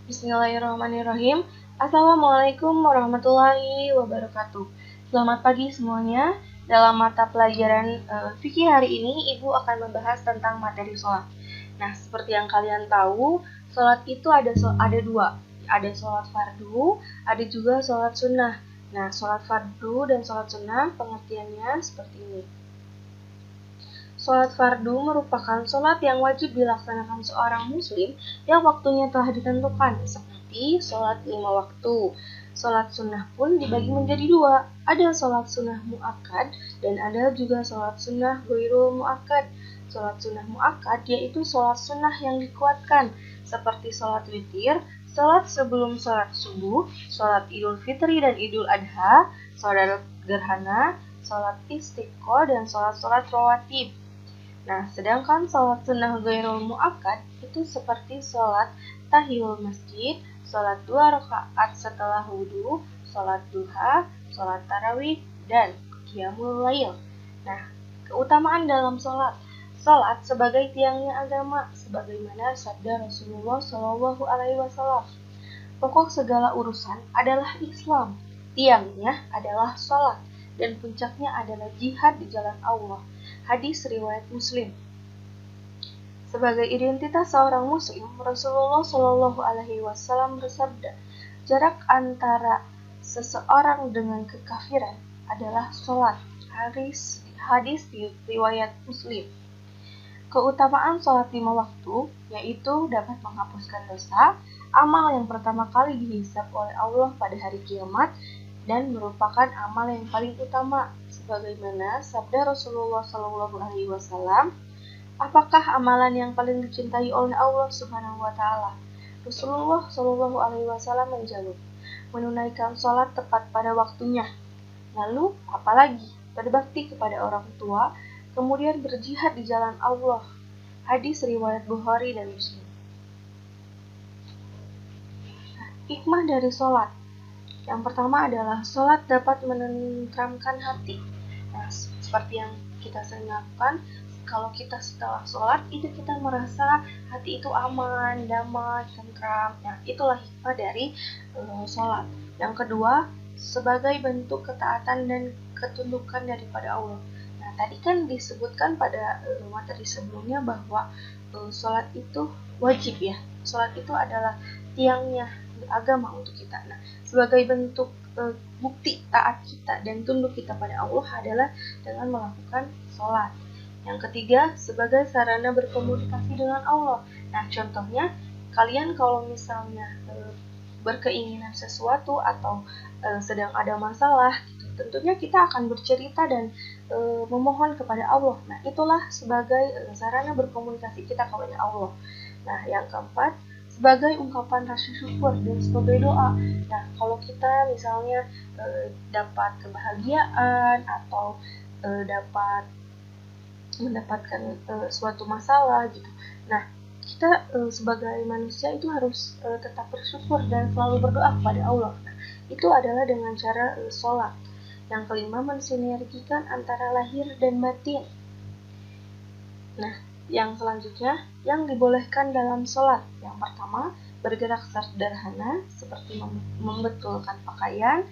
Bismillahirrahmanirrahim. Assalamualaikum warahmatullahi wabarakatuh. Selamat pagi semuanya. Dalam mata pelajaran fikih hari ini, Ibu akan membahas tentang materi sholat. Nah, seperti yang kalian tahu, sholat itu ada dua. Ada sholat fardu, ada juga sholat sunnah. Nah, sholat fardu dan sholat sunnah pengertiannya seperti ini. Sholat fardu merupakan sholat yang wajib dilaksanakan seorang muslim yang waktunya telah ditentukan, seperti sholat 5 waktu. Sholat sunnah pun dibagi menjadi dua, ada sholat sunnah mu'akkad dan ada juga sholat sunnah ghairul mu'akkad. Sholat sunnah mu'akkad yaitu sholat sunnah yang dikuatkan, seperti sholat witir, sholat sebelum sholat subuh, sholat idul fitri dan idul adha, sholat gerhana, sholat istiqo, dan sholat-sholat rawatib. Nah, sedangkan sholat sunnah ghairul mu'akkad itu seperti sholat tahiyul masjid, sholat 2 rakaat setelah wudhu, sholat duha, sholat tarawih, dan qiyamul lail. Nah, keutamaan dalam sholat. Sholat sebagai tiangnya agama, sebagaimana sabda Rasulullah Shallallahu Alaihi Wasallam. Pokok segala urusan adalah Islam, tiangnya adalah sholat, dan puncaknya adalah jihad di jalan Allah. Hadis riwayat Muslim. Sebagai identitas seorang Muslim, Rasulullah Shallallahu Alaihi Wasallam bersabda, jarak antara seseorang dengan kekafiran adalah sholat. Hadis riwayat Muslim. Keutamaan sholat 5 waktu, yaitu dapat menghapuskan dosa, amal yang pertama kali dihisab oleh Allah pada hari kiamat, dan merupakan amal yang paling utama, sebagaimana sabda Rasulullah Shallallahu Alaihi Wasallam, apakah amalan yang paling dicintai oleh Allah Subhanahu Wa Taala? Rasulullah Shallallahu Alaihi Wasallam menjawab, menunaikan sholat tepat pada waktunya. Lalu, apalagi berbakti kepada orang tua, kemudian berjihad di jalan Allah. Hadis riwayat Bukhari dan Muslim. Hikmah dari sholat. Yang pertama adalah sholat dapat menenteramkan hati. Nah, seperti yang kita sering lakukan, kalau kita setelah sholat itu kita merasa hati itu aman, damai, tentram. Nah, itulah hikmah dari sholat. Yang kedua, sebagai bentuk ketaatan dan ketundukan daripada Allah. Nah, tadi kan disebutkan pada materi sebelumnya bahwa sholat itu wajib ya. Sholat itu adalah tiangnya agama untuk kita. Nah, sebagai bentuk bukti taat kita dan tunduk kita pada Allah adalah dengan melakukan sholat. Yang ketiga, sebagai sarana berkomunikasi dengan Allah. Nah, contohnya, kalian kalau misalnya berkeinginan sesuatu atau sedang ada masalah, gitu, tentunya kita akan bercerita dan memohon kepada Allah. Nah, itulah sebagai sarana berkomunikasi kita kepada Allah. Nah, yang keempat, sebagai ungkapan rasa syukur dan sebagai doa. Nah, kalau kita misalnya dapat kebahagiaan atau dapat mendapatkan suatu masalah gitu. Nah, kita sebagai manusia itu harus tetap bersyukur dan selalu berdoa kepada Allah. Nah, itu adalah dengan cara sholat. Yang kelima, mensinergikan antara lahir dan batin. Nah, yang selanjutnya, yang dibolehkan dalam sholat. Yang pertama, bergerak sederhana, seperti membetulkan pakaian,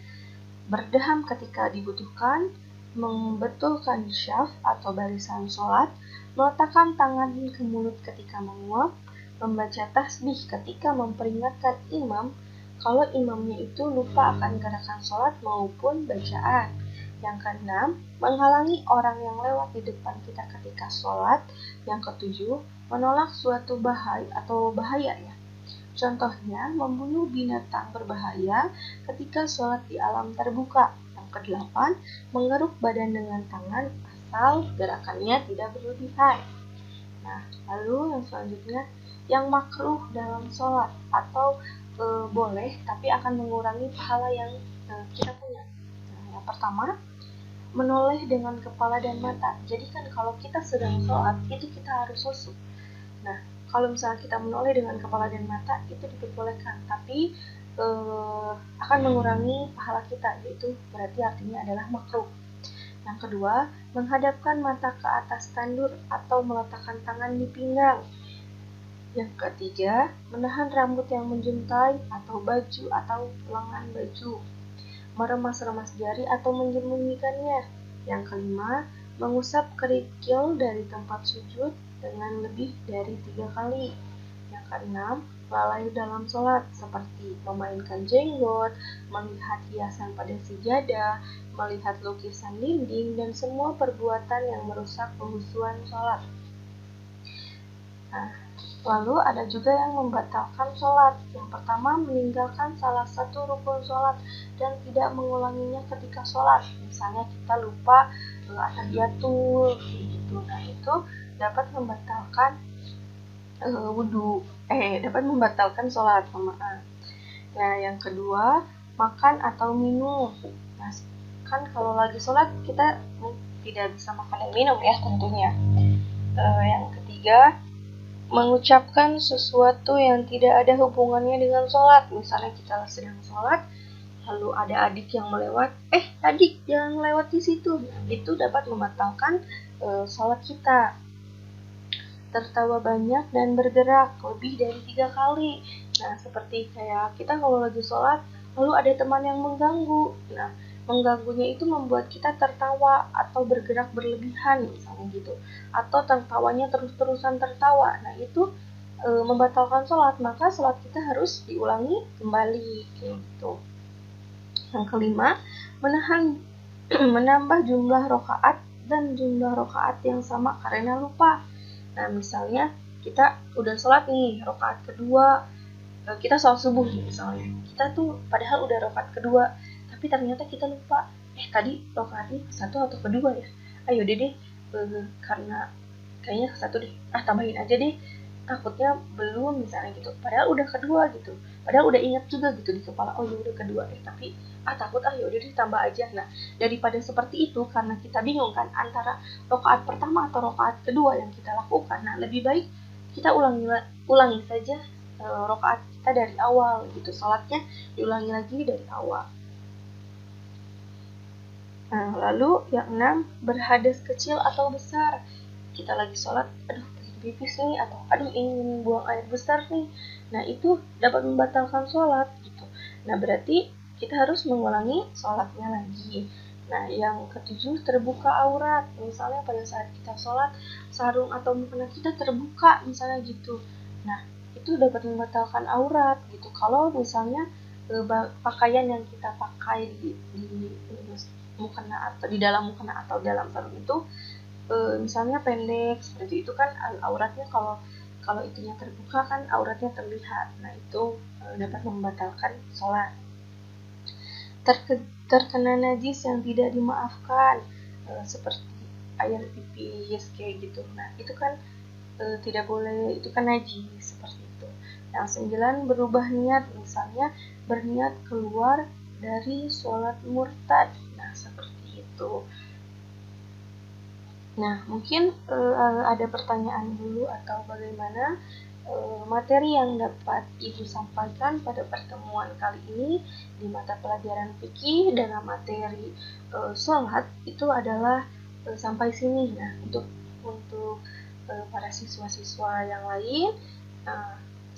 berdeham ketika dibutuhkan, membetulkan syaf atau barisan sholat, meletakkan tangan ke mulut ketika menguap, membaca tasbih ketika memperingatkan imam, kalau imamnya itu lupa akan gerakan sholat maupun bacaan. Yang keenam, menghalangi orang yang lewat di depan kita ketika sholat. Yang ketujuh, menolak suatu bahaya ya. Contohnya, membunuh binatang berbahaya ketika sholat di alam terbuka. Yang kedelapan, menggeruk badan dengan tangan asal gerakannya tidak berlebihan. Nah, lalu yang selanjutnya, yang makruh dalam sholat atau boleh tapi akan mengurangi pahala yang kita punya. Nah, yang pertama, menoleh dengan kepala dan mata. Jadi kan kalau kita sedang sholat, itu kita harus khusyuk. Nah, kalau misalnya kita menoleh dengan kepala dan mata, itu diperbolehkan. Tapi akan mengurangi pahala kita, yaitu berarti artinya adalah makruh. Yang kedua, menghadapkan mata ke atas tandur atau meletakkan tangan di pinggang. Yang ketiga, menahan rambut yang menjuntai atau baju atau lengan baju, meremas-remas jari atau menyembunyikannya. Yang kelima, mengusap kerikil dari tempat sujud dengan lebih dari 3 kali. Yang keenam, lalai dalam sholat seperti memainkan jenggot, melihat hiasan pada sejadah, melihat lukisan dinding, dan semua perbuatan yang merusak kehusuan sholat. Nah, lalu ada juga yang membatalkan sholat. Yang pertama, meninggalkan salah satu rukun sholat dan tidak mengulanginya ketika sholat. Misalnya kita lupa atahiyatul gitu. Nah, itu dapat membatalkan dapat membatalkan sholat. Nah, yang kedua, makan atau minum. Nah, kan kalau lagi sholat kita tidak bisa makan dan minum ya tentunya. Yang ketiga, mengucapkan sesuatu yang tidak ada hubungannya dengan sholat. Misalnya kita sedang sholat, lalu ada adik yang melewat, adik jangan lewat di situ. Itu dapat membatalkan sholat kita. Tertawa banyak dan bergerak lebih dari 3 kali. Nah, seperti kayak kita kalau lagi sholat, lalu ada teman yang mengganggu. Nah, mengganggunya itu membuat kita tertawa atau bergerak berlebihan misalnya gitu. Atau tertawanya terus-terusan tertawa. Nah, itu membatalkan sholat, maka sholat kita harus diulangi kembali gitu. Yang kelima, menahan menambah jumlah rokaat dan jumlah rokaat yang sama karena lupa. Nah, misalnya kita udah sholat nih, rokaat kedua, kita sholat subuh misalnya. Kita tuh padahal udah rokaat kedua, tapi ternyata kita lupa. Tadi rokaatnya satu atau kedua ya? Ayo deh, karena kayaknya satu deh. Tambahin aja deh. Takutnya belum misalnya gitu. Padahal udah kedua gitu. Padahal udah ingat juga gitu di kepala. Oh ya udah kedua tapi takut yaudah deh tambah aja. Nah, daripada seperti itu karena kita bingung kan antara rokaat pertama atau rokaat kedua yang kita lakukan. Nah, lebih baik kita ulangi saja rokaat kita dari awal gitu. Salatnya diulangi lagi dari awal. Nah, lalu yang 6, berhadas kecil atau besar. Kita lagi sholat, pipis nih, atau ingin buang air besar nih. Nah, itu dapat membatalkan sholat gitu. Nah, berarti kita harus mengulangi sholatnya lagi. Nah, yang ketujuh, terbuka aurat. Misalnya pada saat kita sholat, sarung atau mukena kita terbuka, misalnya gitu. Nah, itu dapat membatalkan aurat gitu. Kalau misalnya pakaian yang kita pakai di mukena atau di dalam mukena atau dalam sarung itu misalnya pendek seperti itu kan auratnya kalau itunya terbuka kan auratnya terlihat. Nah, itu dapat membatalkan sholat. Terkena najis yang tidak dimaafkan seperti air pipis kayak gitu. Nah, itu kan tidak boleh, itu kan najis seperti itu. Yang 9, berubah niat, misalnya berniat keluar dari sholat murtad. Nah, seperti itu. Nah, mungkin ada pertanyaan dulu atau bagaimana materi yang dapat Ibu sampaikan pada pertemuan kali ini di mata pelajaran fikih dalam materi sholat itu adalah sampai sini. Nah, untuk para siswa-siswa yang lain,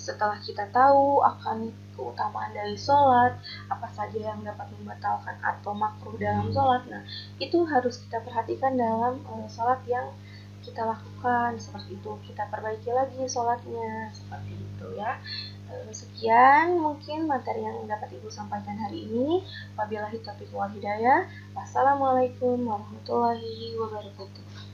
setelah kita tahu akan keutamaan dari sholat, apa saja yang dapat membatalkan atau makruh dalam sholat, nah itu harus kita perhatikan dalam sholat yang kita lakukan. Seperti itu, kita perbaiki lagi sholatnya, seperti itu ya. Sekian mungkin materi yang dapat Ibu sampaikan hari ini. Wabillahi taufiq wal hidayah. Wassalamualaikum warahmatullahi wabarakatuh.